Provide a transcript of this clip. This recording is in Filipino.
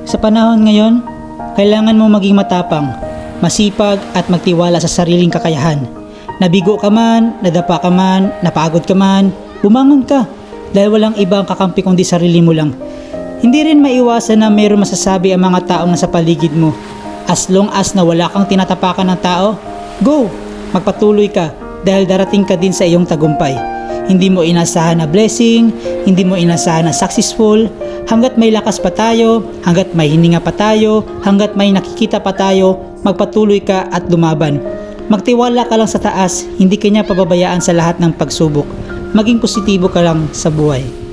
Sa panahon ngayon, kailangan mo maging matapang, masipag at magtiwala sa sariling kakayahan. Nabigo ka man, nadapa ka man, napagod ka man, bumangon ka dahil walang ibang kakampi kundi sarili mo lang. Hindi rin maiwasan na mayroong masasabi ang mga taong nasa paligid mo. As long as na wala kang tinatapakan ng tao, go! Magpatuloy ka dahil darating ka din sa iyong tagumpay. Hindi mo inasahan na blessing, hindi mo inasahan na successful. Hanggat may lakas pa tayo, hanggat may hininga pa tayo, hanggat may nakikita pa tayo, magpatuloy ka at lumaban. Magtiwala ka lang sa taas, hindi ka niya pababayaan sa lahat ng pagsubok. Maging positibo ka lang sa buhay.